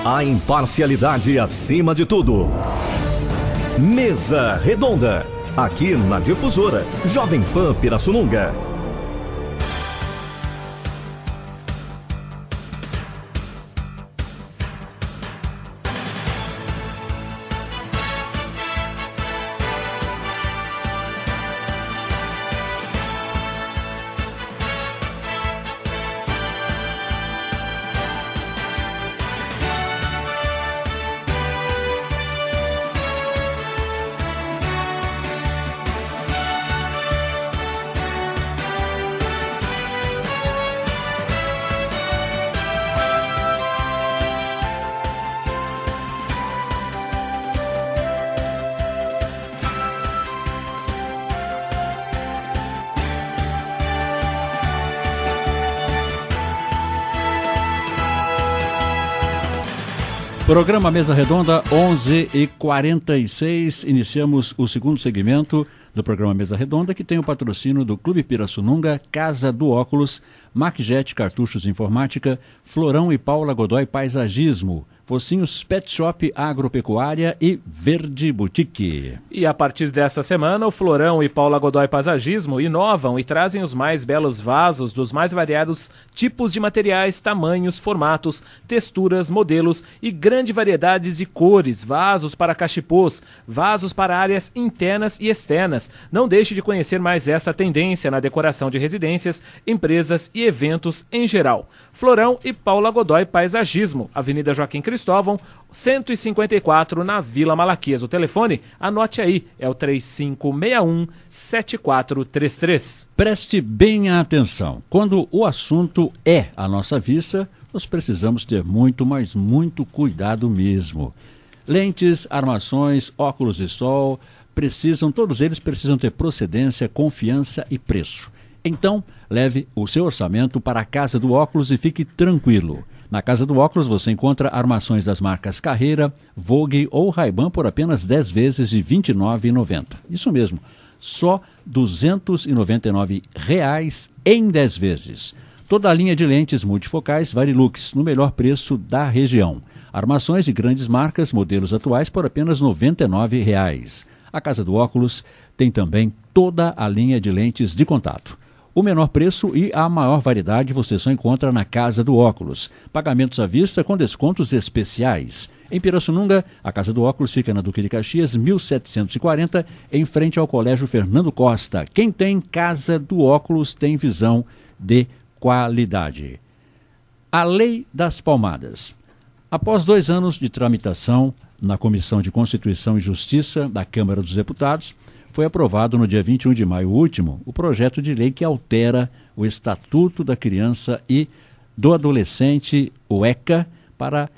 A imparcialidade acima de tudo. Mesa Redonda. Aqui na Difusora Jovem Pan Pirassununga. Programa Mesa Redonda, 11h46, iniciamos o segundo segmento do programa Mesa Redonda, que tem o patrocínio do Clube Pirassununga, Casa do Óculos, Macjet Cartuchos de Informática, Florão e Paula Godoy Paisagismo, Focinhos Pet Shop Agropecuária e Verde Boutique. E a partir dessa semana, o Florão e Paula Godoy Paisagismo inovam e trazem os mais belos vasos dos mais variados tipos de materiais, tamanhos, formatos, texturas, modelos e grande variedade de cores, vasos para cachepôs, vasos para áreas internas e externas. Não deixe de conhecer mais essa tendência na decoração de residências, empresas e eventos em geral. Florão e Paula Godoy Paisagismo, Avenida Joaquim Cristóvão, 154, na Vila Malaquias. O telefone, anote aí, é o 3561-7433. Preste bem atenção. Quando o assunto é a nossa vista, nós precisamos ter muito, mas muito cuidado mesmo. Lentes, armações, óculos de sol, todos eles precisam ter procedência, confiança e preço. Então, leve o seu orçamento para a Casa do Óculos e fique tranquilo. Na Casa do Óculos você encontra armações das marcas Carreira, Vogue ou Ray-Ban por apenas 10 vezes de R$ 29,90. Isso mesmo, só R$ 299 em 10 vezes. Toda a linha de lentes multifocais Varilux, no melhor preço da região. Armações de grandes marcas, modelos atuais por apenas R$ 99. A Casa do Óculos tem também toda a linha de lentes de contato. O menor preço e a maior variedade você só encontra na Casa do Óculos. Pagamentos à vista com descontos especiais. Em Pirassununga, a Casa do Óculos fica na Duque de Caxias, 1740, em frente ao Colégio Fernando Costa. Quem tem Casa do Óculos tem visão de qualidade. A Lei das Palmadas. Após 2 anos de tramitação na Comissão de Constituição e Justiça da Câmara dos Deputados, foi aprovado no dia 21 de maio último o projeto de lei que altera o Estatuto da Criança e do Adolescente, o ECA, para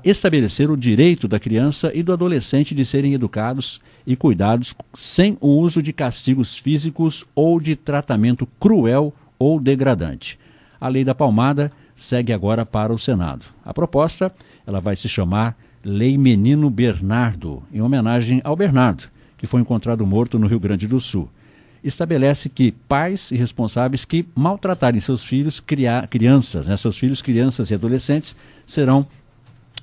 estabelecer o direito da criança e do adolescente de serem educados e cuidados sem o uso de castigos físicos ou de tratamento cruel ou degradante. A Lei da Palmada segue agora para o Senado. A proposta ela vai se chamar Lei Menino Bernardo, em homenagem ao Bernardo, que foi encontrado morto no Rio Grande do Sul. Estabelece que pais e responsáveis que maltratarem seus filhos, seus filhos, crianças e adolescentes, serão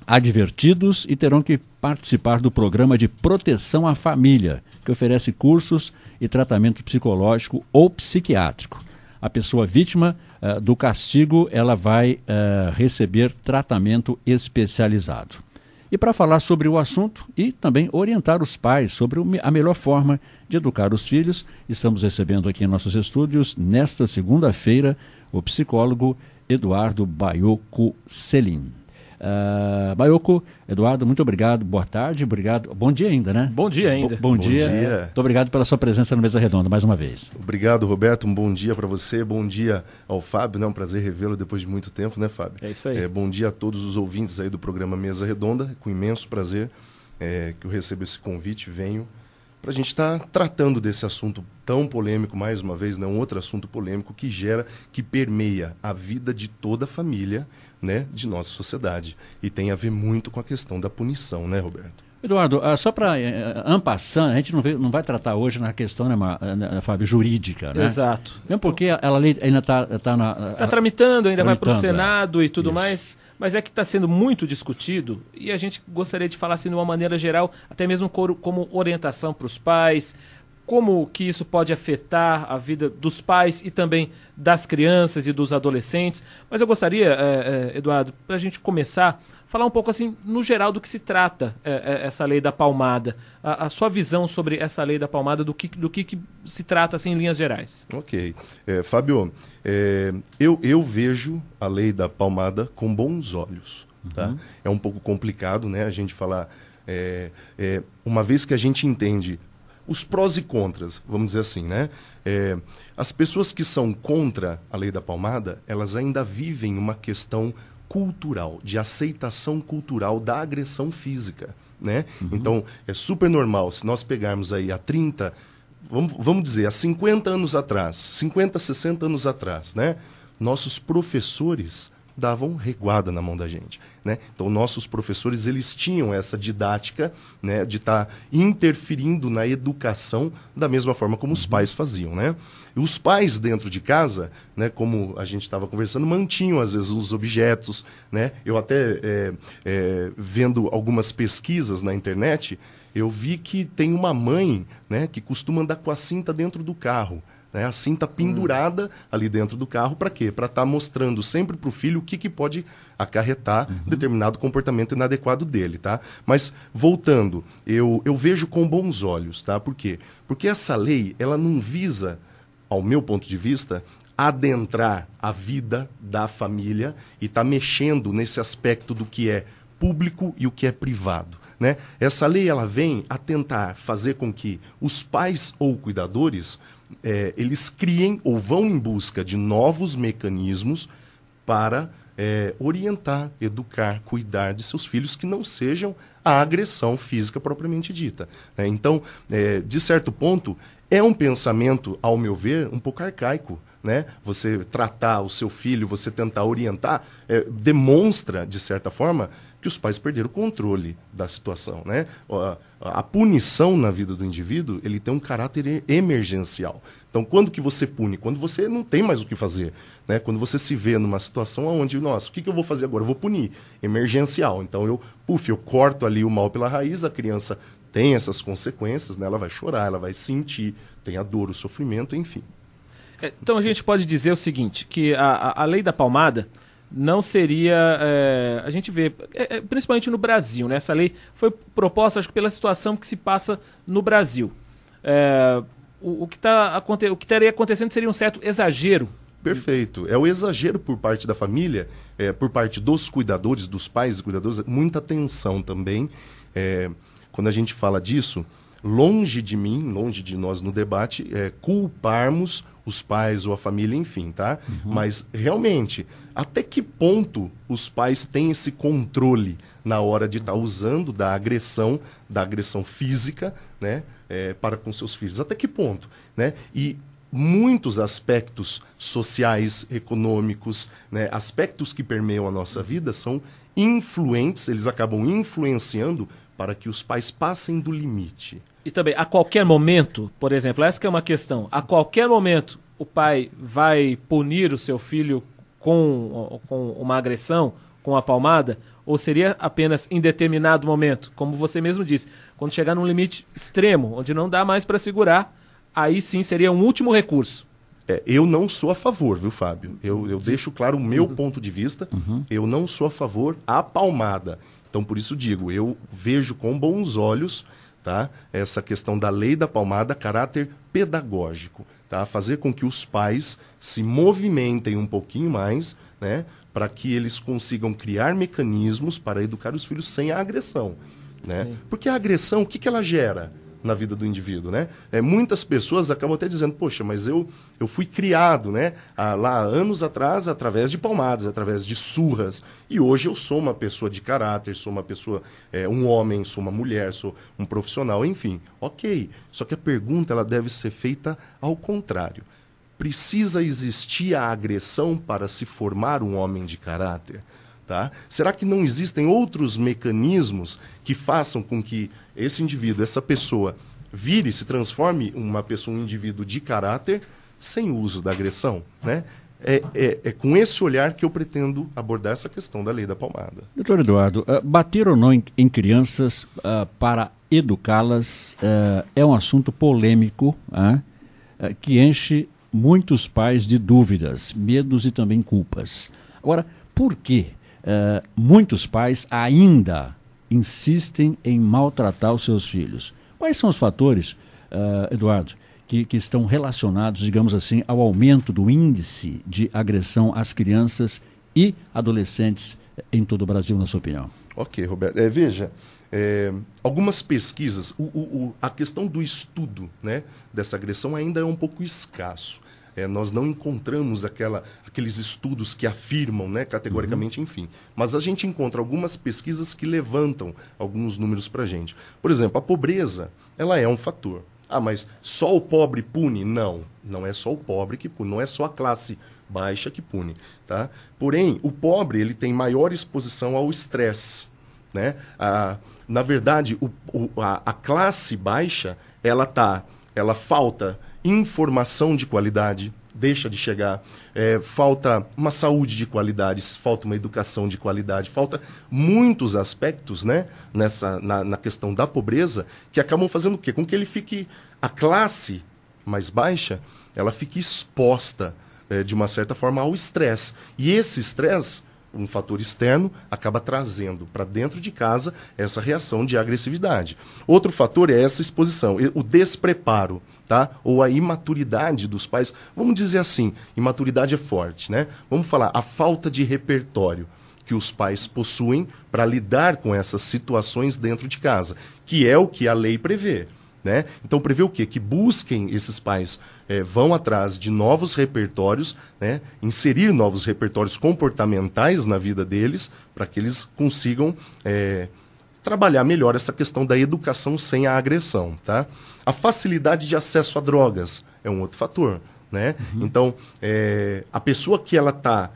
advertidos e terão que participar do programa de proteção à família, que oferece cursos e tratamento psicológico ou psiquiátrico. A pessoa vítima do castigo ela vai receber tratamento especializado. E para falar sobre o assunto e também orientar os pais sobre a melhor forma de educar os filhos, estamos recebendo aqui em nossos estúdios, nesta segunda-feira, o psicólogo Eduardo Baiocco Selim. Baiocco, Eduardo, muito obrigado, boa tarde, obrigado, bom dia ainda, né? Bom dia ainda. Bom dia. Muito obrigado pela sua presença no Mesa Redonda, mais uma vez. Obrigado, Roberto, um bom dia para você, bom dia ao Fábio, né? Um prazer revê-lo depois de muito tempo, né, Fábio? É isso aí. Bom dia a todos os ouvintes aí do programa Mesa Redonda, com imenso prazer que eu recebo esse convite, venho para a gente estar tratando desse assunto tão polêmico, mais uma vez, né? Um outro assunto polêmico que permeia a vida de toda a família, né, de nossa sociedade. E tem a ver muito com a questão da punição, né, Roberto? Eduardo, só para en passant, a gente não vai tratar hoje na questão, né, Fábio, jurídica, né? Exato. Mesmo porque a lei ainda está tramitando, ainda vai para o Senado e tudo mais. mas é que está sendo muito discutido e a gente gostaria de falar assim de uma maneira geral, até mesmo como orientação para os pais, como que isso pode afetar a vida dos pais e também das crianças e dos adolescentes. Mas eu gostaria, Eduardo, para a gente começar, falar um pouco assim, no geral, do que se trata essa lei da palmada. A sua visão sobre essa lei da palmada, do que se trata assim, em linhas gerais. Ok. Fábio, eu vejo a lei da palmada com bons olhos. Tá? É um pouco complicado, né, a gente falar, uma vez que a gente entende os prós e contras, vamos dizer assim, né? As pessoas que são contra a lei da palmada, elas ainda vivem uma questão cultural, de aceitação cultural da agressão física, né? Então, é super normal, se nós pegarmos aí há 30, vamos dizer, há 50 anos atrás, 50, 60 anos atrás, né? Nossos professores davam reguada na mão da gente, né? Então, nossos professores, eles tinham essa didática, né, de estar interferindo na educação da mesma forma como os pais faziam, né? E os pais dentro de casa, né, como a gente estava conversando, mantinham às vezes os objetos, né? Eu até vendo algumas pesquisas na internet, eu vi que tem uma mãe, né, que costuma andar com a cinta dentro do carro. Né, a cinta pendurada ali dentro do carro, para quê? Para estar mostrando sempre para o filho o que pode acarretar determinado comportamento inadequado dele, tá? Mas, voltando, eu vejo com bons olhos, tá? Por quê? Porque essa lei, ela não visa, ao meu ponto de vista, adentrar a vida da família e tá mexendo nesse aspecto do que é público e o que é privado, né? Essa lei, ela vem a tentar fazer com que os pais ou cuidadores eles criem ou vão em busca de novos mecanismos para orientar, educar, cuidar de seus filhos que não sejam a agressão física propriamente dita, né? Então, de certo ponto, é um pensamento, ao meu ver, um pouco arcaico, né? Você tratar o seu filho, você tentar orientar, demonstra, de certa forma, que os pais perderam o controle da situação, né? A punição na vida do indivíduo, ele tem um caráter emergencial. Então, quando que você pune? Quando você não tem mais o que fazer, né? Quando você se vê numa situação onde, nossa, o que eu vou fazer agora? Eu vou punir. Emergencial. Então, eu corto ali o mal pela raiz, a criança tem essas consequências, né? Ela vai chorar, ela vai sentir, tem a dor, o sofrimento, enfim. Então, a gente pode dizer o seguinte, que a lei da palmada não seria, a gente vê, principalmente no Brasil, né? Essa lei foi proposta, acho que pela situação que se passa no Brasil. O que estaria acontecendo seria um certo exagero. Perfeito. É o exagero por parte da família, por parte dos cuidadores, dos pais e cuidadores, muita atenção também. Quando a gente fala disso, longe de mim, longe de nós no debate, culparmos os pais ou a família, enfim, tá? Mas, realmente, até que ponto os pais têm esse controle na hora de estar usando da agressão física, né, para com seus filhos? Até que ponto, né? E muitos aspectos sociais, econômicos, né, aspectos que permeiam a nossa vida são influentes, eles acabam influenciando para que os pais passem do limite. E também, a qualquer momento, por exemplo, essa que é uma questão, a qualquer momento o pai vai punir o seu filho com uma agressão, com a palmada, ou seria apenas em determinado momento? Como você mesmo disse, quando chegar num limite extremo, onde não dá mais para segurar, aí sim seria um último recurso. Eu não sou a favor, viu, Fábio? Eu deixo claro o meu ponto de vista, eu não sou a favor à palmada. Então, por isso digo, eu vejo com bons olhos, tá, essa questão da lei da palmada, caráter pedagógico, tá? Fazer com que os pais se movimentem um pouquinho mais, né, para que eles consigam criar mecanismos para educar os filhos sem a agressão, né? Porque a agressão, o que ela gera na vida do indivíduo, né? Muitas pessoas acabam até dizendo, poxa, mas eu fui criado, né, lá anos atrás através de palmadas, através de surras, e hoje eu sou uma pessoa de caráter, sou uma pessoa, um homem, sou uma mulher, sou um profissional, enfim, ok. Só que a pergunta, ela deve ser feita ao contrário. Precisa existir a agressão para se formar um homem de caráter? Tá? Será que não existem outros mecanismos que façam com que esse indivíduo, essa pessoa, se transforme um indivíduo de caráter sem o uso da agressão, né? é com esse olhar que eu pretendo abordar essa questão da lei da palmada. Doutor Eduardo, bater ou não em crianças para educá-las é um assunto polêmico, que enche muitos pais de dúvidas, medos e também culpas. Agora, por que muitos pais ainda insistem em maltratar os seus filhos? Quais são os fatores, Eduardo, que estão relacionados, digamos assim, ao aumento do índice de agressão às crianças e adolescentes em todo o Brasil, na sua opinião? Ok, Roberto. Veja, algumas pesquisas, a questão do estudo, né, dessa agressão ainda é um pouco escasso. Nós não encontramos aqueles estudos que afirmam, né, categoricamente, enfim. Mas a gente encontra algumas pesquisas que levantam alguns números para a gente. Por exemplo, a pobreza, ela é um fator. Mas só o pobre pune? Não, não é só o pobre que pune, não é só a classe baixa que pune, tá? Porém, o pobre, ele tem maior exposição ao estresse, né? Na verdade, a classe baixa, ela falta informação de qualidade, deixa de chegar, falta uma saúde de qualidade, falta uma educação de qualidade, falta muitos aspectos, né, na questão da pobreza, que acabam fazendo o quê? Com que ele fique, a classe mais baixa, ela fique exposta, de uma certa forma, ao estresse. E esse estresse, um fator externo, acaba trazendo para dentro de casa essa reação de agressividade. Outro fator é essa exposição, o despreparo, tá? Ou a imaturidade dos pais. Vamos dizer assim, imaturidade é forte, né? Vamos falar, a falta de repertório que os pais possuem para lidar com essas situações dentro de casa, que é o que a lei prevê, né? Então prevê o quê? Que busquem esses pais, vão atrás de novos repertórios, né? Inserir novos repertórios comportamentais na vida deles, para que eles consigam trabalhar melhor essa questão da educação sem a agressão, tá? A facilidade de acesso a drogas é um outro fator, né? Então, a pessoa que ela está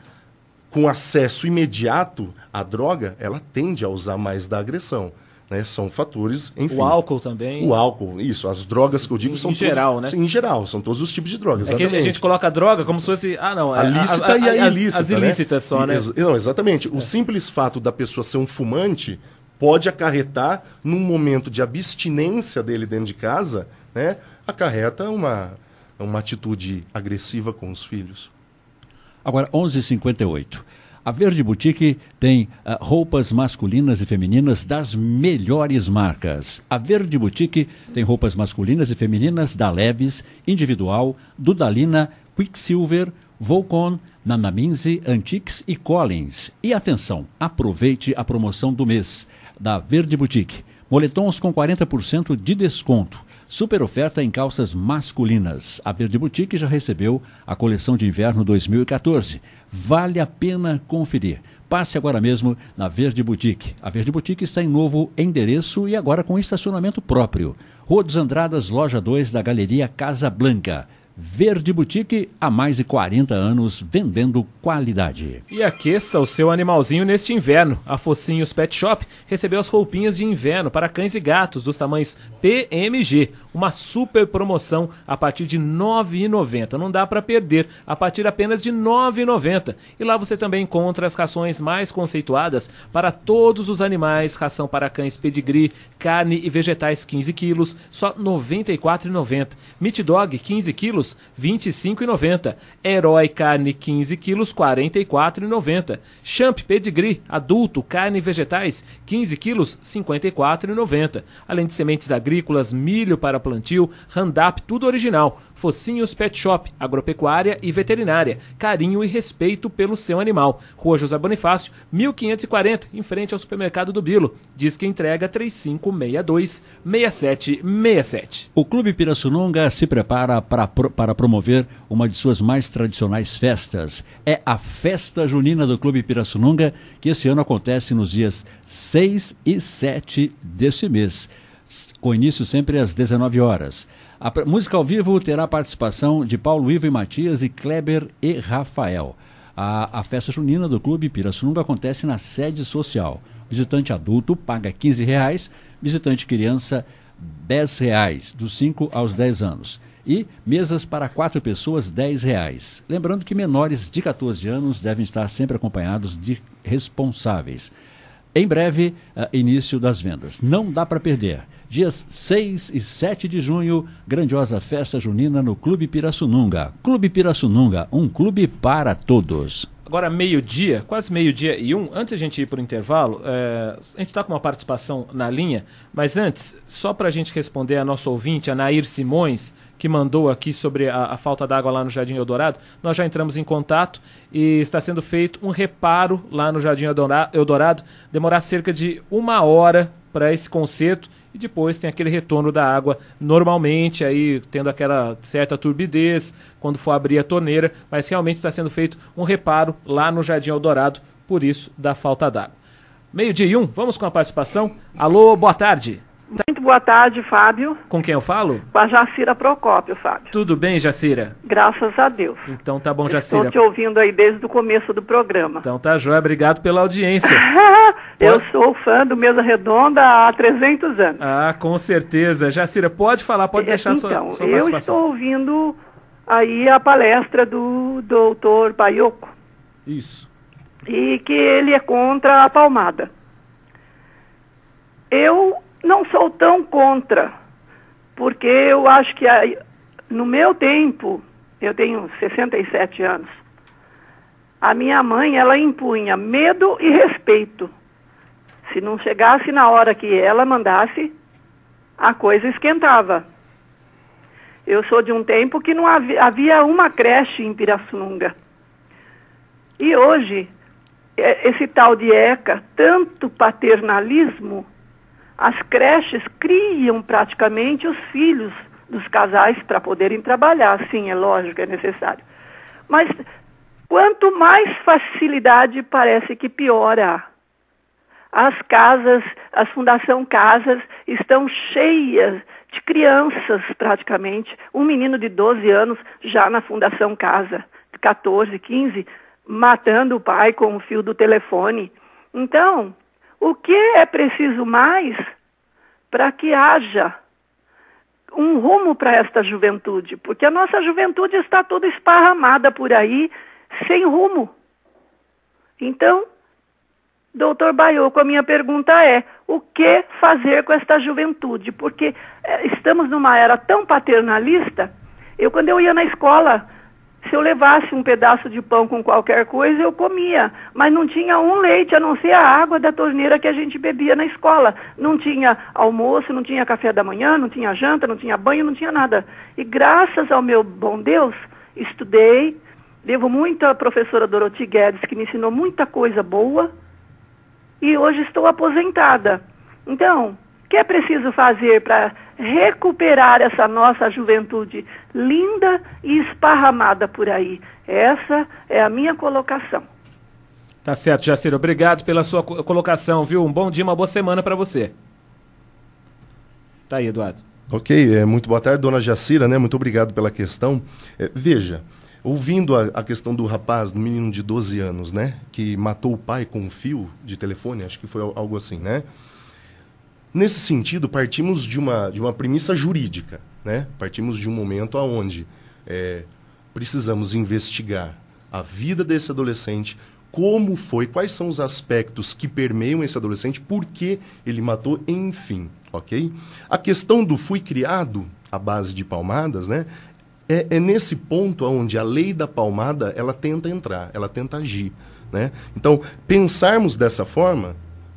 com acesso imediato à droga, ela tende a usar mais da agressão, né? São fatores, enfim. O álcool também. O álcool, isso. As drogas que eu digo são... Em geral, né? Em geral, são todos os tipos de drogas, exatamente. Que a gente coloca a droga como se fosse... a lícita e a ilícita, as ilícitas, né? Só, né? Não, exatamente. O simples fato da pessoa ser um fumante pode acarretar, num momento de abstinência dele dentro de casa, né, acarreta uma atitude agressiva com os filhos. Agora, 11h58. A Verde Boutique tem roupas masculinas e femininas das melhores marcas. A Verde Boutique tem roupas masculinas e femininas da Levi's, Individual, Dudalina, Quicksilver, Volcom, Nanaminzi, Antiques e Collins. E atenção, aproveite a promoção do mês da Verde Boutique. Moletons com 40% de desconto. Super oferta em calças masculinas. A Verde Boutique já recebeu a coleção de inverno 2014. Vale a pena conferir. Passe agora mesmo na Verde Boutique. A Verde Boutique está em novo endereço e agora com estacionamento próprio. Rua dos Andradas, loja 2 da Galeria Casa Blanca. Verde Boutique, há mais de 40 anos, vendendo qualidade. E aqueça o seu animalzinho neste inverno. A Focinhos Pet Shop recebeu as roupinhas de inverno para cães e gatos dos tamanhos PMG. Uma super promoção a partir de R$ 9,90. Não dá para perder, a partir apenas de R$ 9,90. E lá você também encontra as rações mais conceituadas para todos os animais. Ração para cães pedigree, carne e vegetais 15 quilos, só R$ 94,90. Meat Dog 15 quilos, R$ 25,90. Herói carne 15 quilos, R$ 44,90. Champ Pedigree adulto, carne e vegetais 15 quilos, R$ 54,90. Além de sementes agrícolas, milho para plantio, Roundup, tudo original. Focinhos Pet Shop, agropecuária e veterinária. Carinho e respeito pelo seu animal. Rua José Bonifácio, 1540, em frente ao supermercado do Bilo. Diz que entrega 3562-6767. O Clube Pirassununga se prepara para promover uma de suas mais tradicionais festas. É a Festa Junina do Clube Pirassununga, que esse ano acontece nos dias 6 e 7 deste mês, com início sempre às 19 horas. A música ao vivo terá participação de Paulo Ivo e Matias e Kleber e Rafael. A festa junina do Clube Pirassununga acontece na sede social. Visitante adulto paga R$ 15, visitante criança R$ 10, dos 5 aos 10 anos. E mesas para 4 pessoas, R$10. Lembrando que menores de 14 anos devem estar sempre acompanhados de responsáveis. Em breve, início das vendas. Não dá para perder. Dias 6 e 7 de junho, grandiosa festa junina no Clube Pirassununga. Clube Pirassununga, um clube para todos. Agora, meio-dia, quase meio-dia e 1, antes de a gente ir para o intervalo, a gente está com uma participação na linha, mas antes, só para a gente responder a nossa ouvinte, a Nair Simões, que mandou aqui sobre a falta d'água lá no Jardim Eldorado, nós já entramos em contato e está sendo feito um reparo lá no Jardim Eldorado, demorar cerca de 1 hora para esse conserto, e depois tem aquele retorno da água normalmente, aí tendo aquela certa turbidez quando for abrir a torneira, mas realmente está sendo feito um reparo lá no Jardim Eldorado, por isso da falta d'água. Meio-dia e 1, vamos com a participação. Alô, boa tarde. Muito boa tarde, Fábio. Com quem eu falo? Com a Jacira Procópio, Fábio. Tudo bem, Jacira? Graças a Deus. Então tá bom, Jacira. Estou te ouvindo aí desde o começo do programa. Então tá joia, obrigado pela audiência. Eu sou fã do Mesa Redonda há 300 anos. Ah, com certeza. Jacira, pode falar, pode deixar sua participação. Eu estou ouvindo aí a palestra do doutor Baioco. Isso. E que ele é contra a palmada. Eu não sou tão contra, porque eu acho que no meu tempo, eu tenho 67 anos, a minha mãe, ela impunha medo e respeito. Se não chegasse na hora que ela mandasse, a coisa esquentava. Eu sou de um tempo que não havia uma creche em Pirassununga. E hoje, esse tal de ECA, tanto paternalismo, as creches criam praticamente os filhos dos casais para poderem trabalhar. Sim, é lógico, é necessário. Mas quanto mais facilidade, parece que piora. As casas, as Fundação Casas estão cheias de crianças praticamente. Um menino de 12 anos já na Fundação Casa, 14, 15, matando o pai com o fio do telefone. Então, o que é preciso mais para que haja um rumo para esta juventude? Porque a nossa juventude está toda esparramada por aí, sem rumo. Então, doutor Baioco, a minha pergunta é, o que fazer com esta juventude? Porque estamos numa era tão paternalista. Quando eu ia na escola, se eu levasse um pedaço de pão com qualquer coisa, eu comia. Mas não tinha um leite, a não ser a água da torneira que a gente bebia na escola. Não tinha almoço, não tinha café da manhã, não tinha janta, não tinha banho, não tinha nada. E graças ao meu bom Deus, estudei. Devo muito à professora Dorothy Guedes, que me ensinou muita coisa boa. E hoje estou aposentada. Então, o que é preciso fazer para recuperar essa nossa juventude linda e esparramada por aí? Essa é a minha colocação. Tá certo, Jacira. Obrigado pela sua colocação, viu? Um bom dia, uma boa semana para você. Tá aí, Eduardo. Ok, muito boa tarde, dona Jacira, né? Muito obrigado pela questão. Veja, ouvindo a questão do rapaz, do menino de 12 anos, né? Que matou o pai com um fio de telefone, acho que foi algo assim, né? Nesse sentido, partimos de uma premissa jurídica, né? Partimos de um momento onde precisamos investigar a vida desse adolescente, como foi, quais são os aspectos que permeiam esse adolescente, por que ele matou, enfim, ok? A questão do fui criado à base de palmadas, né? É nesse ponto onde a lei da palmada, ela tenta entrar, ela tenta agir, né? Então, pensarmos dessa forma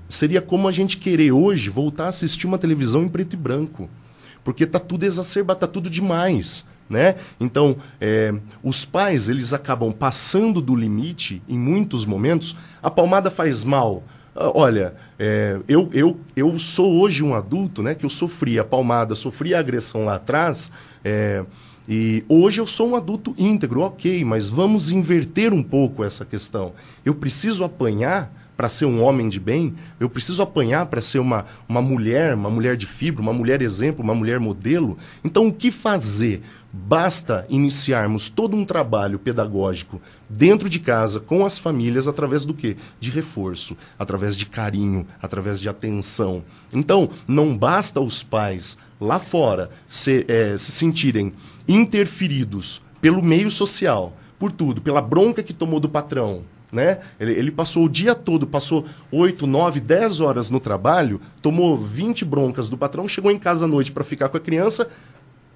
seria como a gente querer hoje voltar a assistir uma televisão em preto e branco, porque está tudo exacerbado, está tudo demais, né? Então, os pais, eles acabam passando do limite em muitos momentos. A palmada faz mal. Olha, eu sou hoje um adulto, né, que eu sofri a palmada, sofri a agressão lá atrás, e hoje eu sou um adulto íntegro, ok, mas vamos inverter um pouco essa questão. Eu preciso apanhar para ser um homem de bem, eu preciso apanhar para ser uma mulher de fibra, uma mulher exemplo, uma mulher modelo. Então, o que fazer? Basta iniciarmos todo um trabalho pedagógico dentro de casa, com as famílias, através do quê? De reforço, através de carinho, através de atenção. Então, não basta os pais lá fora se sentirem interferidos pelo meio social, por tudo, pela bronca que tomou do patrão, né? Ele passou o dia todo, passou 8, 9, 10 horas no trabalho, tomou 20 broncas do patrão, chegou em casa à noite para ficar com a criança.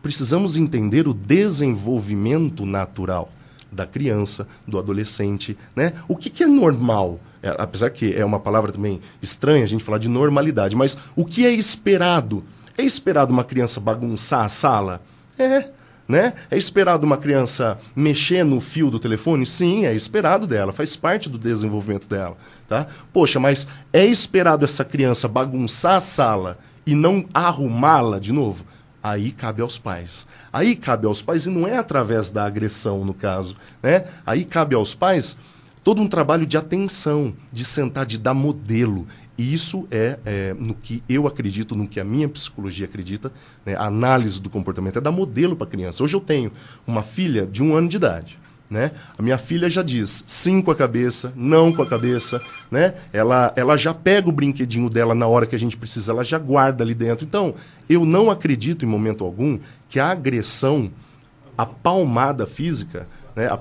Precisamos entender o desenvolvimento natural da criança, do adolescente, né? O que é normal? Apesar que é uma palavra também estranha a gente falar de normalidade, mas o que é esperado? É esperado uma criança bagunçar a sala? Né? É esperado uma criança mexer no fio do telefone? Sim, é esperado dela, faz parte do desenvolvimento dela, tá? Poxa, mas é esperado essa criança bagunçar a sala e não arrumá-la de novo? Aí cabe aos pais. Aí cabe aos pais, e não é através da agressão, no caso, né? Aí cabe aos pais todo um trabalho de atenção, de sentar, de dar modelo. E isso é no que eu acredito, no que a minha psicologia acredita, né? A análise do comportamento é dar modelo para a criança. Hoje eu tenho uma filha de 1 ano de idade, né? A minha filha já diz sim com a cabeça, não com a cabeça, né? Ela já pega o brinquedinho dela na hora que a gente precisa, ela já guarda ali dentro. Então, eu não acredito em momento algum que a agressão, a palmada física, né? A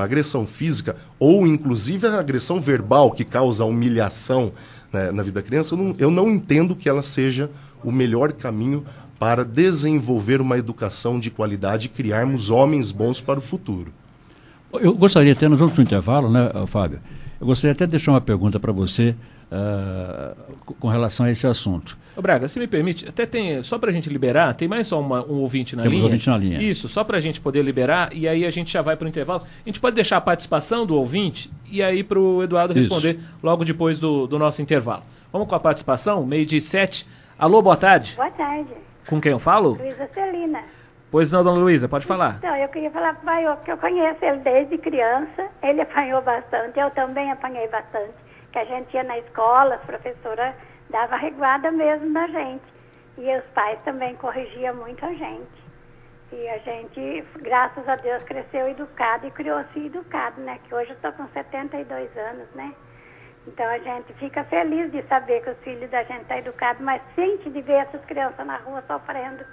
agressão física, ou inclusive a agressão verbal que causa humilhação, né, na vida da criança, eu não entendo que ela seja o melhor caminho para desenvolver uma educação de qualidade e criarmos homens bons para o futuro. Eu gostaria até, nós vamos para o intervalo, né, Fábio? Eu gostaria até de deixar uma pergunta para você com relação a esse assunto. Ô Braga, se me permite, até tem, só para a gente liberar, tem mais só um ouvinte na linha? Temos ouvinte na linha. Isso, só para a gente poder liberar, e aí a gente já vai para o intervalo. A gente pode deixar a participação do ouvinte e aí para o Eduardo responder logo depois do nosso intervalo. Vamos com a participação, 12:07. Alô, boa tarde. Boa tarde. Com quem eu falo? Luísa Celina. Pois não, dona Luísa, pode falar. Então, eu queria falar para o Baio, porque eu conheço ele desde criança, ele apanhou bastante, eu também apanhei bastante, que a gente ia na escola, a professora dava reguada mesmo na gente, e os pais também corrigiam muito a gente. E a gente, graças a Deus, cresceu educado e criou-se educado, né? Que hoje eu estou com 72 anos, né? Então a gente fica feliz de saber que os filhos da gente estão educados, mas sente de ver essas crianças na rua sofrendo.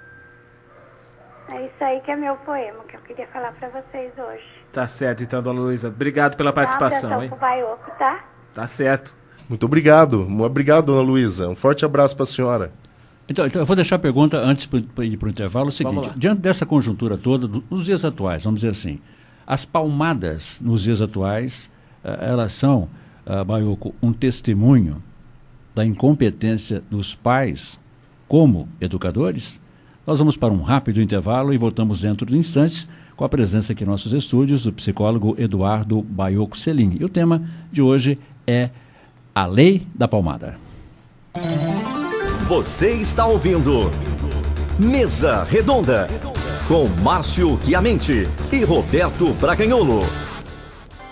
É isso aí que é meu poema, que eu queria falar para vocês hoje. Tá certo, então, dona Luísa. Obrigado pela participação, hein? Baioco, tá? Tá certo. Muito obrigado. Obrigado, dona Luísa. Um forte abraço para a senhora. Então, eu vou deixar a pergunta antes de ir para o intervalo. O seguinte, diante dessa conjuntura toda, nos dias atuais, vamos dizer assim, as palmadas nos dias atuais, elas são, Baioco, um testemunho da incompetência dos pais como educadores? Nós vamos para um rápido intervalo e voltamos dentro de instantes com a presença aqui em nossos estúdios do psicólogo Eduardo Baioco Celin. E o tema de hoje é a Lei da Palmada. Você está ouvindo Mesa Redonda com Márcio Chiamente e Roberto Braganholo.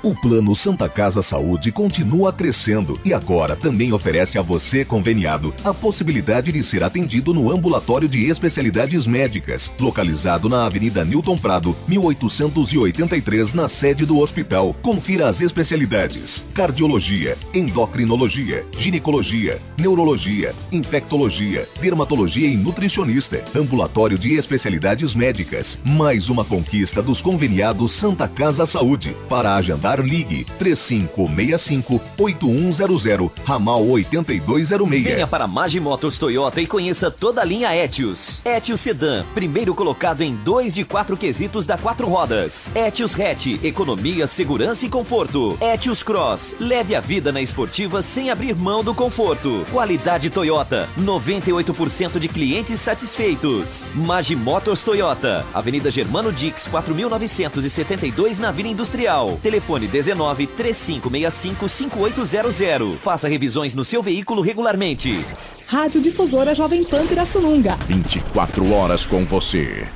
O Plano Santa Casa Saúde continua crescendo e agora também oferece a você, conveniado, a possibilidade de ser atendido no Ambulatório de Especialidades Médicas, localizado na Avenida Newton Prado, 1883, na sede do hospital. Confira as especialidades: cardiologia, endocrinologia, ginecologia, neurologia, infectologia, dermatologia e nutricionista. Ambulatório de Especialidades Médicas, mais uma conquista dos conveniados Santa Casa Saúde. Para agendar, ligue 3565-8100, ramal 8206. Venha para Magi Motors Toyota e conheça toda a linha Etios. Etios Sedan, primeiro colocado em 2 de 4 quesitos da 4 rodas. Etios Hatch, economia, segurança e conforto. Etios Cross, leve a vida na esportiva sem abrir mão do conforto. Qualidade Toyota, 98% de clientes satisfeitos. Magi Motors Toyota, Avenida Germano Dix, 4972, na Vila Industrial. Telefone 19-3565-5800. Faça revisões no seu veículo regularmente. Rádio Difusora Jovem Pan Pirassununga. 24 horas com você.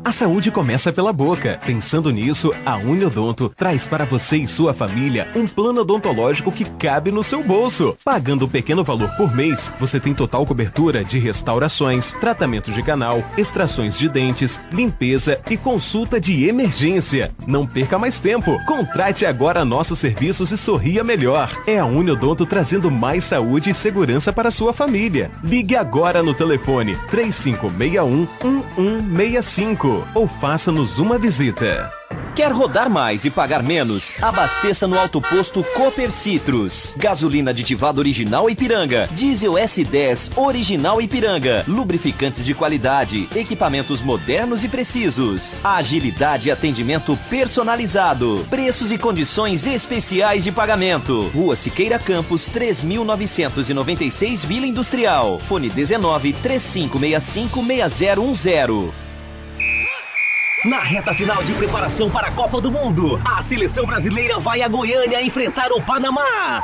A saúde começa pela boca. Pensando nisso, a Uniodonto traz para você e sua família um plano odontológico que cabe no seu bolso. Pagando um pequeno valor por mês, você tem total cobertura de restaurações, tratamento de canal, extrações de dentes, limpeza e consulta de emergência. Não perca mais tempo. Contrate agora nossos serviços e sorria melhor. É a Uniodonto trazendo mais saúde e segurança para a sua família. Ligue agora no telefone 3561-1165 ou faça-nos uma visita. Quer rodar mais e pagar menos? Abasteça no Alto Posto Cooper Citrus. Gasolina aditivada original Ipiranga. Diesel S10 original Ipiranga. Lubrificantes de qualidade. Equipamentos modernos e precisos. Agilidade e atendimento personalizado. Preços e condições especiais de pagamento. Rua Siqueira Campos, 3996 Vila Industrial. Fone 19-3565-6010. Na reta final de preparação para a Copa do Mundo, a seleção brasileira vai a Goiânia enfrentar o Panamá.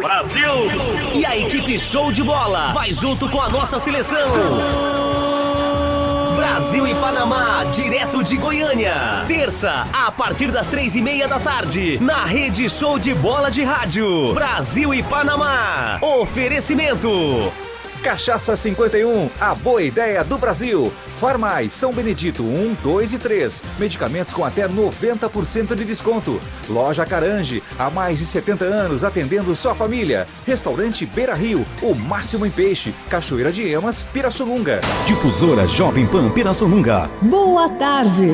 Brasil! E a equipe Show de Bola vai junto com a nossa seleção. Brasil e Panamá, direto de Goiânia. Terça, a partir das 3:30 da tarde, na rede Show de Bola de Rádio. Brasil e Panamá. Oferecimento. Cachaça 51, a boa ideia do Brasil. Farmais, São Benedito 1, 2 e 3. Medicamentos com até 90% de desconto. Loja Carange, há mais de 70 anos atendendo sua família. Restaurante Beira Rio, o máximo em peixe. Cachoeira de Emas, Pirassununga. Difusora Jovem Pan Pirassununga. Boa tarde.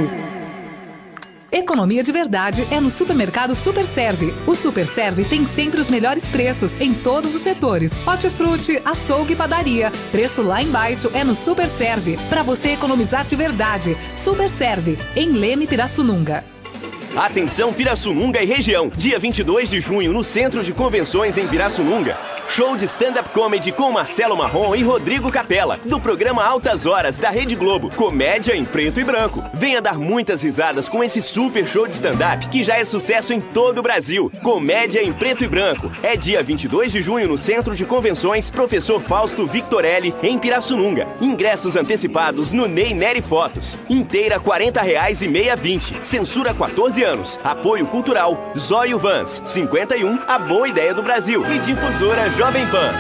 Economia de verdade é no Supermercado Superserve. O Superserve tem sempre os melhores preços em todos os setores. Hortifruti, açougue e padaria. Preço lá embaixo é no Superserve. Para você economizar de verdade. Superserve, em Leme, Pirassununga. Atenção Pirassununga e região. Dia 22 de junho no Centro de Convenções em Pirassununga. Show de stand-up comedy com Marcelo Marrom e Rodrigo Capella, do programa Altas Horas da Rede Globo. Comédia em preto e branco. Venha dar muitas risadas com esse super show de stand-up que já é sucesso em todo o Brasil. Comédia em preto e branco. É dia 22 de junho no Centro de Convenções Professor Fausto Victorelli, em Pirassununga. Ingressos antecipados no Ney Neri Fotos. Inteira R$ 40,00 e meia 20. Censura 14 anos. Apoio cultural Zóio Vans. 51, a boa ideia do Brasil. E difusora Jovem Pan.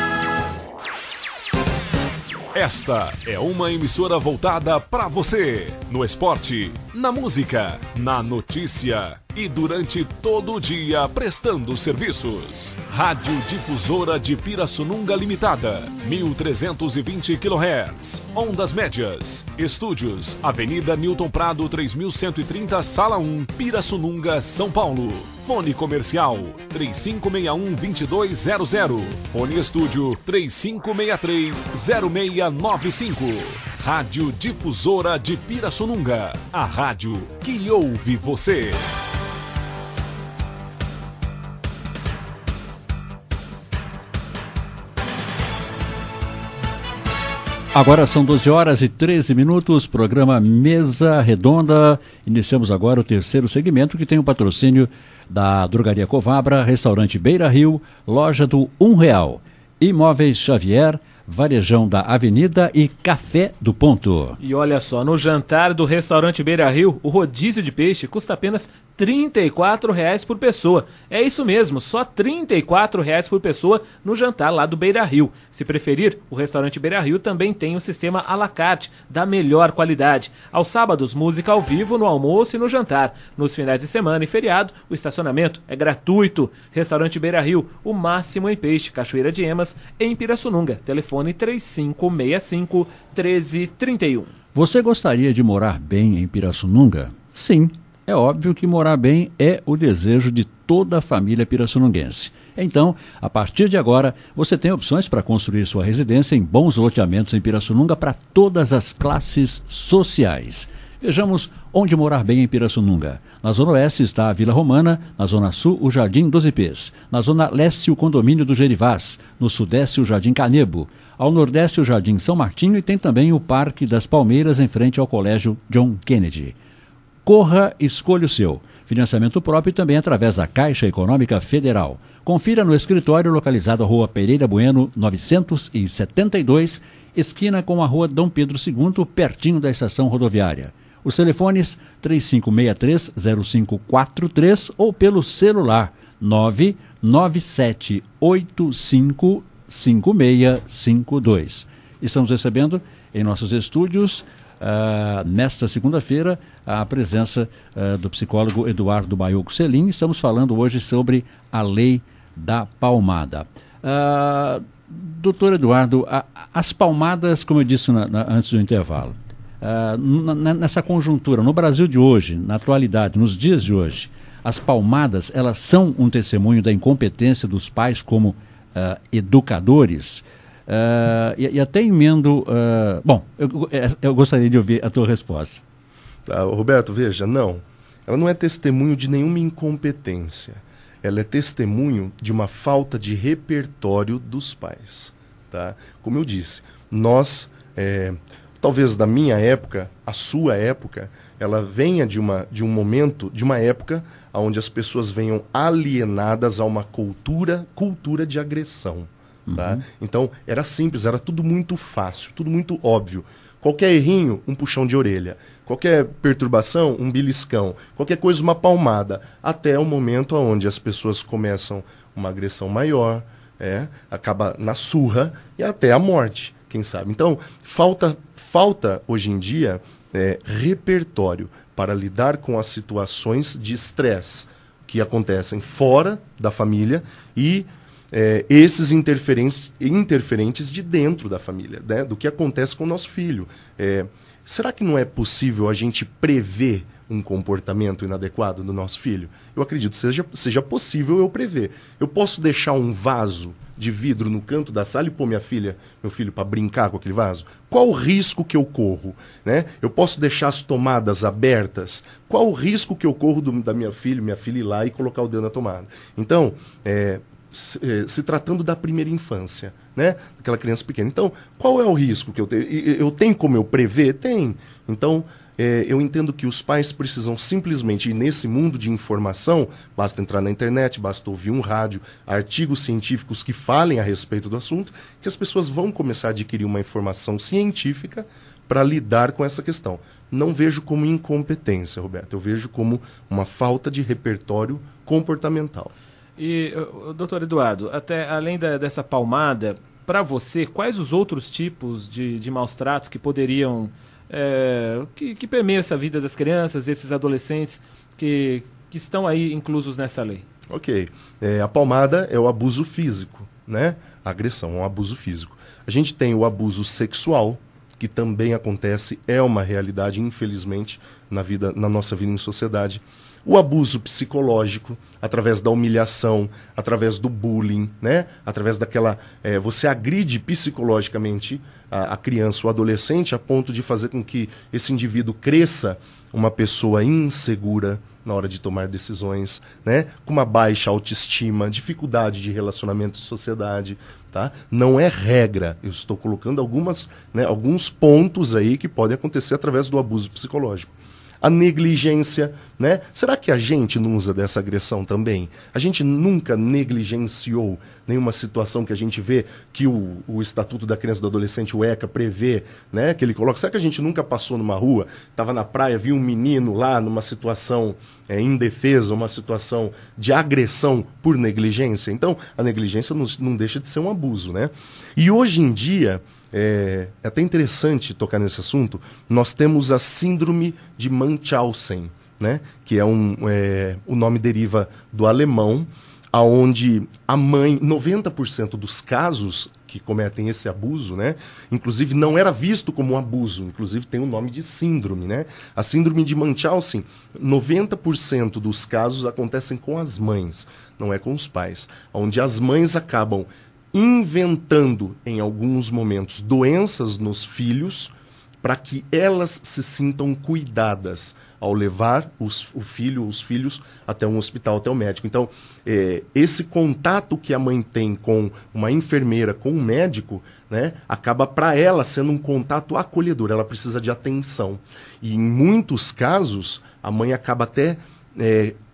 Esta é uma emissora voltada para você. No esporte, na música, na notícia e durante todo o dia prestando serviços. Rádio Difusora de Pirassununga Limitada, 1320 kHz. Ondas médias. Estúdios, Avenida Newton Prado, 3130, Sala 1, Pirassununga, São Paulo. Fone comercial 3561-2200. Fone estúdio 3563-0695. Rádio Difusora de Pirassununga. A rádio que ouve você. Agora são 12 horas e 13 minutos, programa Mesa Redonda. Iniciamos agora o terceiro segmento, que tem o patrocínio da Drogaria Covabra, Restaurante Beira Rio, Loja do R$1, Imóveis Xavier, Varejão da Avenida e Café do Ponto. E olha só, no jantar do Restaurante Beira Rio, o rodízio de peixe custa apenas R$ 34,00 por pessoa. É isso mesmo, só R$ 34,00 por pessoa no jantar lá do Beira Rio. Se preferir, o Restaurante Beira Rio também tem o sistema à la carte, da melhor qualidade. Aos sábados, música ao vivo no almoço e no jantar. Nos finais de semana e feriado, o estacionamento é gratuito. Restaurante Beira Rio, o máximo em peixe, Cachoeira de Emas, em Pirassununga. Telefone 3565-1331. Você gostaria de morar bem em Pirassununga? Sim. É óbvio que morar bem é o desejo de toda a família pirassununguense. Então, a partir de agora, você tem opções para construir sua residência em bons loteamentos em Pirassununga para todas as classes sociais. Vejamos onde morar bem em Pirassununga. Na Zona Oeste está a Vila Romana, na Zona Sul o Jardim dos Ipês, na Zona Leste o Condomínio do Gerivás, no Sudeste o Jardim Canebo, ao Nordeste o Jardim São Martinho e tem também o Parque das Palmeiras em frente ao Colégio John Kennedy. Corra, escolha o seu. Financiamento próprio também através da Caixa Econômica Federal. Confira no escritório localizado à Rua Pereira Bueno, 972, esquina com a Rua Dom Pedro II, pertinho da estação rodoviária. Os telefones 3563-0543 ou pelo celular 997855652. Estamos recebendo em nossos estúdios, nesta segunda-feira, a presença do psicólogo Eduardo Baiocco Selim. Estamos falando hoje sobre a lei da palmada. Doutor Eduardo, as palmadas, como eu disse antes do intervalo, nessa conjuntura, no Brasil de hoje, na atualidade, nos dias de hoje, as palmadas, elas são um testemunho da incompetência dos pais como educadores? E até emendo... bom, eu gostaria de ouvir a tua resposta. Roberto, veja, não. Ela não é testemunho de nenhuma incompetência. Ela é testemunho de uma falta de repertório dos pais. Tá? Como eu disse, nós, talvez da minha época, a sua época, ela venha de um momento, de uma época onde as pessoas venham alienadas a uma cultura de agressão. Tá? Então, era simples, era tudo muito fácil, tudo muito óbvio. Qualquer errinho, um puxão de orelha. Qualquer perturbação, um beliscão. Qualquer coisa, uma palmada. Até o momento onde as pessoas começam uma agressão maior, acaba na surra e até a morte, quem sabe. Então, falta hoje em dia repertório para lidar com as situações de estresse que acontecem fora da família e esses interferentes de dentro da família, né? Do que acontece com o nosso filho. Será que não é possível a gente prever um comportamento inadequado do nosso filho? Eu acredito que seja possível eu prever. Eu posso deixar um vaso de vidro no canto da sala e pôr meu filho para brincar com aquele vaso? Qual o risco que eu corro? Né? Eu posso deixar as tomadas abertas? Qual o risco que eu corro da minha filha ir lá e colocar o dedo na tomada? Então, se tratando da primeira infância, né? Daquela criança pequena. Então, qual é o risco que eu tenho? Eu tenho como eu prever? Tem. Então, eu entendo que os pais precisam simplesmente ir nesse mundo de informação, basta entrar na internet, basta ouvir um rádio, artigos científicos que falem a respeito do assunto, que as pessoas vão começar a adquirir uma informação científica para lidar com essa questão. Não vejo como incompetência, Roberto, eu vejo como uma falta de repertório comportamental. E, doutor Eduardo, até além dessa palmada, para você, quais os outros tipos de maus tratos que poderiam, que permeiam essa vida das crianças, esses adolescentes que estão aí inclusos nessa lei? Ok. A palmada é o abuso físico, né? A agressão é um abuso físico. A gente tem o abuso sexual, que também acontece, é uma realidade, infelizmente, na nossa vida em sociedade. O abuso psicológico, através da humilhação, através do bullying, né? Através daquela... você agride psicologicamente a criança, o adolescente, a ponto de fazer com que esse indivíduo cresça uma pessoa insegura na hora de tomar decisões, né? Com uma baixa autoestima, dificuldade de relacionamento em sociedade. Tá? Não é regra. Eu estou colocando alguns pontos aí que podem acontecer através do abuso psicológico. A negligência, né? Será que a gente não usa dessa agressão também? A gente nunca negligenciou nenhuma situação que a gente vê que o Estatuto da Criança e do Adolescente, o ECA, prevê, né? Que ele coloca. Será que a gente nunca passou numa rua, estava na praia, viu um menino lá numa situação indefesa, uma situação de agressão por negligência? Então, a negligência não deixa de ser um abuso, né? E hoje em dia... É até interessante tocar nesse assunto. Nós temos a síndrome de Munchausen, né? Que o nome deriva do alemão, aonde a mãe, 90% dos casos que cometem esse abuso, né? Inclusive não era visto como um abuso, inclusive tem o nome de síndrome, né? A síndrome de Munchausen, 90% dos casos acontecem com as mães, não é com os pais, onde as mães acabam inventando, em alguns momentos, doenças nos filhos para que elas se sintam cuidadas ao levar os filhos até um hospital, até o médico. Então, esse contato que a mãe tem com uma enfermeira, com um médico, né, acaba para ela sendo um contato acolhedor. Ela precisa de atenção. E, em muitos casos, a mãe acaba até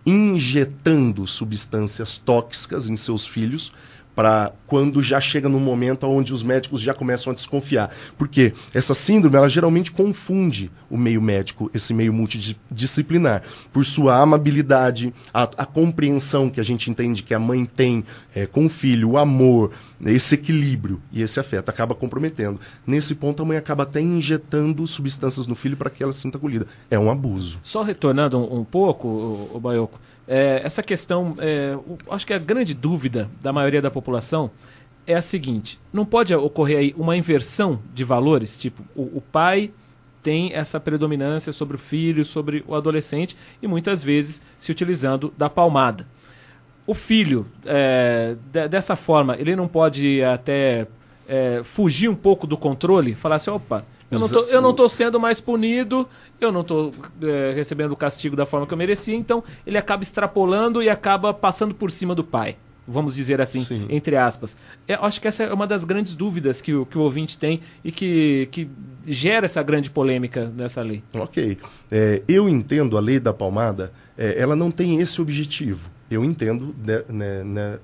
injetando substâncias tóxicas em seus filhos para quando já chega num momento onde os médicos já começam a desconfiar. Porque essa síndrome, ela geralmente confunde o meio médico, esse meio multidisciplinar, por sua amabilidade, a compreensão que a gente entende que a mãe tem com o filho, o amor, esse equilíbrio e esse afeto acaba comprometendo. Nesse ponto, a mãe acaba até injetando substâncias no filho para que ela se sinta acolhida. É um abuso. Só retornando um pouco, o Baiocco, essa questão, acho que a grande dúvida da maioria da população é a seguinte: não pode ocorrer aí uma inversão de valores? Tipo, o pai tem essa predominância sobre o filho, sobre o adolescente, e muitas vezes se utilizando da palmada. O filho, dessa forma, ele não pode até fugir um pouco do controle? Falar assim, opa, eu não estou sendo mais punido, eu não estou recebendo o castigo da forma que eu merecia, então ele acaba extrapolando e acaba passando por cima do pai. Vamos dizer assim, sim, entre aspas. Acho que essa é uma das grandes dúvidas que o ouvinte tem e que gera essa grande polêmica nessa lei. Ok. Eu entendo a lei da palmada, ela não tem esse objetivo. Eu entendo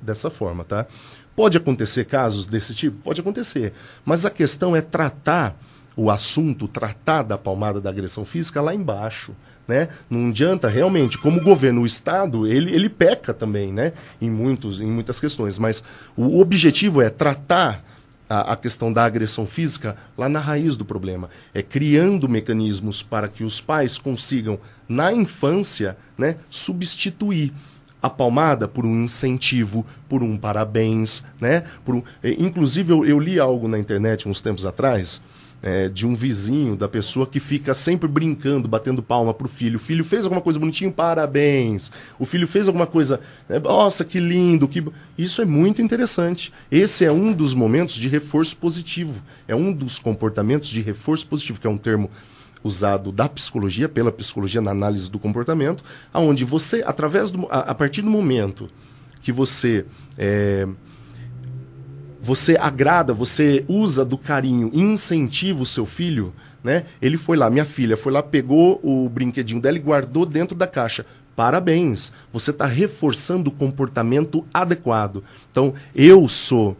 dessa forma, tá? Pode acontecer casos desse tipo? Pode acontecer. Mas a questão é tratar o assunto, tratar da palmada, da agressão física lá embaixo. Né? Não adianta realmente, como o governo, o Estado, ele peca também, né? em muitas questões, mas o objetivo é tratar a questão da agressão física lá na raiz do problema, criando mecanismos para que os pais consigam, na infância, né, substituir a palmada por um incentivo, por um parabéns, né? Inclusive eu li algo na internet uns tempos atrás, de um vizinho da pessoa que fica sempre brincando, batendo palma pro filho. O filho fez alguma coisa bonitinha, parabéns. O filho fez alguma coisa, nossa, que lindo. Isso é muito interessante. Esse é um dos momentos de reforço positivo. É um dos comportamentos de reforço positivo, que é um termo usado da psicologia, pela psicologia na análise do comportamento, onde você, a partir do momento que você agrada, você usa do carinho, incentiva o seu filho, né? Ele foi lá, minha filha foi lá, pegou o brinquedinho dela e guardou dentro da caixa. Parabéns, você está reforçando o comportamento adequado. Então, eu sou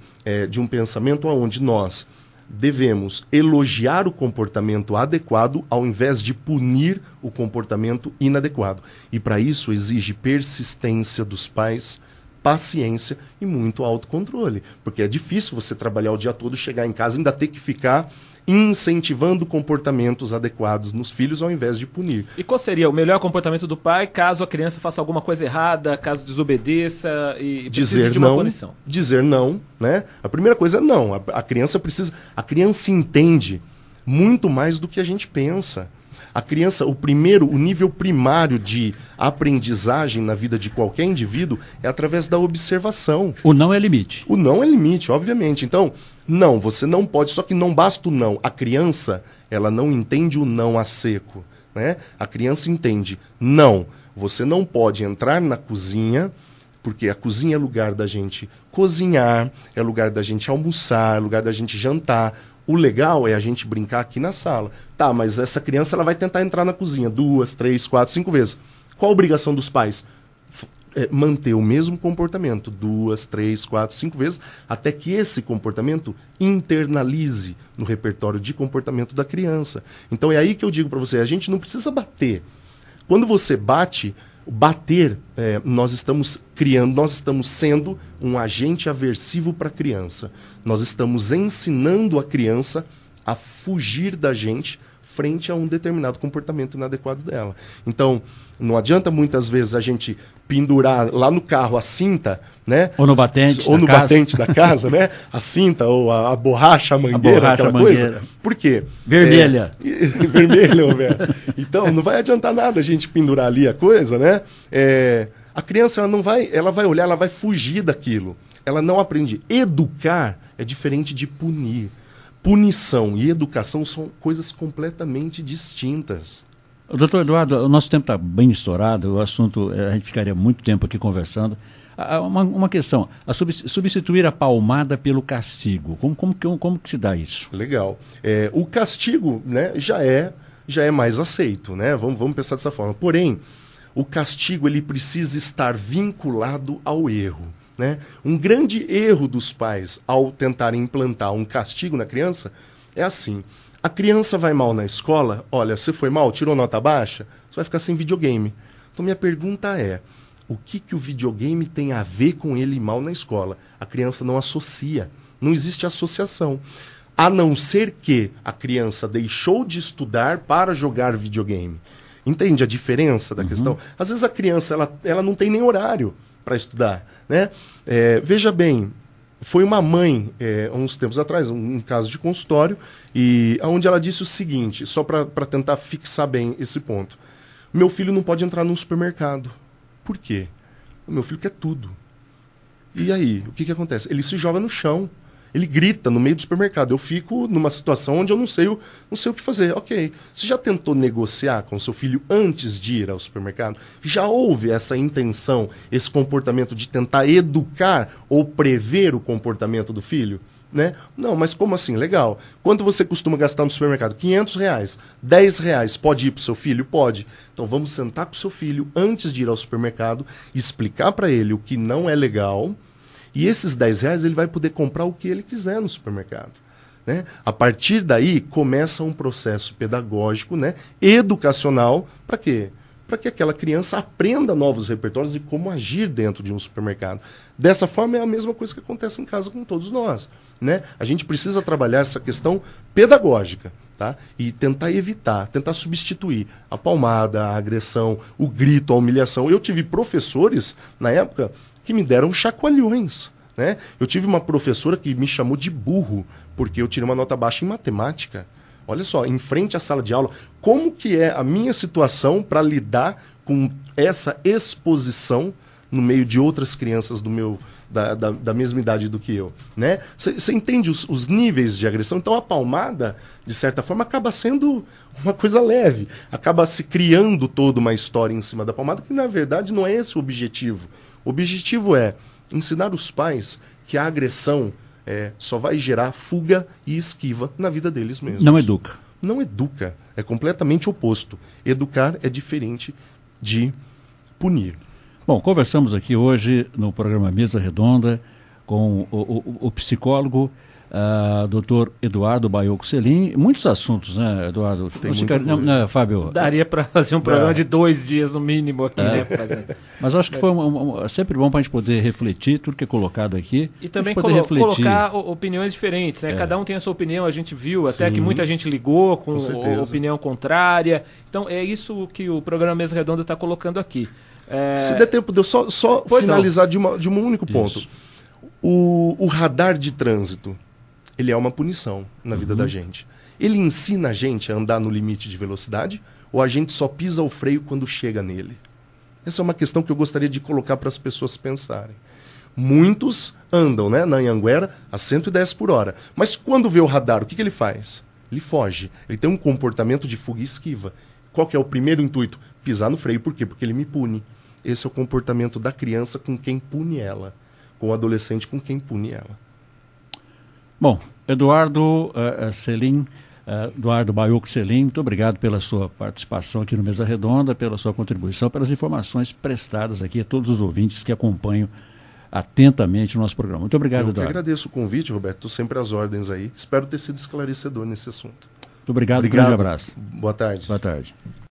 de um pensamento onde nós devemos elogiar o comportamento adequado ao invés de punir o comportamento inadequado. E para isso exige persistência dos pais, paciência e muito autocontrole. Porque é difícil você trabalhar o dia todo, chegar em casa e ainda ter que ficar incentivando comportamentos adequados nos filhos ao invés de punir. E qual seria o melhor comportamento do pai caso a criança faça alguma coisa errada, caso desobedeça e precise de uma punição? Dizer não, né? A primeira coisa é não. A criança entende muito mais do que a gente pensa. A criança, o nível primário de aprendizagem na vida de qualquer indivíduo é através da observação. O não é limite. O não é limite, obviamente. Então, não, você não pode, só que não basta o não. A criança, ela não entende o não a seco, né? A criança entende, não, você não pode entrar na cozinha, porque a cozinha é lugar da gente cozinhar, é lugar da gente almoçar, é lugar da gente jantar. O legal é a gente brincar aqui na sala. Tá, mas essa criança ela vai tentar entrar na cozinha 2, 3, 4, 5 vezes. Qual a obrigação dos pais? Manter o mesmo comportamento 2, 3, 4, 5 vezes, até que esse comportamento internalize no repertório de comportamento da criança. Então é aí que eu digo para você, a gente não precisa bater. Quando você bater, nós estamos sendo um agente aversivo para a criança. Nós estamos ensinando a criança a fugir da gente frente a um determinado comportamento inadequado dela. Então, não adianta muitas vezes a gente pendurar lá no carro a cinta, né? Ou no batente da casa, né? A cinta ou a borracha, a mangueira, aquela coisa. Por quê? Vermelha. Vermelha, velho. Então, não vai adiantar nada a gente pendurar ali a coisa, né? A criança, ela vai olhar, ela vai fugir daquilo. Ela não aprende. Educar é diferente de punir. Punição e educação são coisas completamente distintas. Doutor Eduardo, o nosso tempo está bem estourado, o assunto, a gente ficaria muito tempo aqui conversando. Uma questão, substituir a palmada pelo castigo, como que se dá isso? Legal. O castigo, né, já é mais aceito, né? Vamos pensar dessa forma. Porém, o castigo ele precisa estar vinculado ao erro. né? Um grande erro dos pais ao tentarem implantar um castigo na criança é assim: a criança vai mal na escola, olha, você foi mal, tirou nota baixa, você vai ficar sem videogame. Então minha pergunta é: o que o videogame tem a ver com ele ir mal na escola? A criança não associa, não existe associação. A não ser que a criança deixou de estudar para jogar videogame. Entende a diferença da questão? Às vezes a criança ela não tem nem horário para estudar, né? Veja bem, foi uma mãe, uns tempos atrás, um caso de consultório, e onde ela disse o seguinte, só para tentar fixar bem esse ponto: meu filho não pode entrar num supermercado. Por quê? O meu filho quer tudo. E aí, o que acontece? Ele se joga no chão. Ele grita no meio do supermercado. Eu fico numa situação onde eu não sei o que fazer. Ok, você já tentou negociar com seu filho antes de ir ao supermercado? Já houve essa intenção, esse comportamento de tentar educar ou prever o comportamento do filho? Né? Não, mas como assim? Legal. Quanto você costuma gastar no supermercado? R$500, R$10. Pode ir para o seu filho? Pode. Então vamos sentar com o seu filho antes de ir ao supermercado, explicar para ele o que não é legal. E esses R$10 ele vai poder comprar o que ele quiser no supermercado, né? A partir daí começa um processo pedagógico, né, educacional, para quê? Para que aquela criança aprenda novos repertórios e como agir dentro de um supermercado. Dessa forma é a mesma coisa que acontece em casa com todos nós, né? A gente precisa trabalhar essa questão pedagógica, tá? E tentar evitar, tentar substituir a palmada, a agressão, o grito, a humilhação. Eu tive professores, na época, que me deram chacoalhões, né? Eu tive uma professora que me chamou de burro porque eu tirei uma nota baixa em matemática. Olha só, em frente à sala de aula, como que é a minha situação para lidar com essa exposição no meio de outras crianças da mesma idade do que eu, né? Você entende os níveis de agressão? Então a palmada, de certa forma, acaba sendo uma coisa leve, acaba se criando toda uma história em cima da palmada, que na verdade não é esse o objetivo. O objetivo é ensinar os pais que a agressão só vai gerar fuga e esquiva na vida deles mesmos. Não educa. Não educa. É completamente oposto. Educar é diferente de punir. Bom, conversamos aqui hoje no programa Mesa Redonda com o psicólogo Dr. Eduardo Baiocco Selim. Muitos assuntos, né, Eduardo? Tem muita coisa. Né, Fábio? Daria para fazer um programa de 2 dias no mínimo aqui, né? Mas acho que foi sempre bom para a gente poder refletir tudo que é colocado aqui. E também colocar opiniões diferentes, né? Cada um tem a sua opinião, a gente viu até que muita gente ligou com opinião contrária. Então é isso que o programa Mesa Redonda está colocando aqui. Se der tempo, de eu só finalizar de um único ponto. O radar de trânsito, ele é uma punição na vida da gente. Ele ensina a gente a andar no limite de velocidade ou a gente só pisa o freio quando chega nele? Essa é uma questão que eu gostaria de colocar para as pessoas pensarem. Muitos andam, né, na Anhanguera a 110 por hora. Mas quando vê o radar, o que ele faz? Ele foge. Ele tem um comportamento de fuga e esquiva. Qual que é o primeiro intuito? Pisar no freio. Por quê? Porque ele me pune. Esse é o comportamento da criança com quem pune ela. Com o adolescente com quem pune ela. Bom, Eduardo Selim, Eduardo Baiocco Selim, muito obrigado pela sua participação aqui no Mesa Redonda, pela sua contribuição, pelas informações prestadas aqui a todos os ouvintes que acompanham atentamente o nosso programa. Muito obrigado, Eduardo. Eu agradeço o convite, Roberto. Estou sempre às ordens aí. Espero ter sido esclarecedor nesse assunto. Muito obrigado. Um grande abraço. Boa tarde. Boa tarde.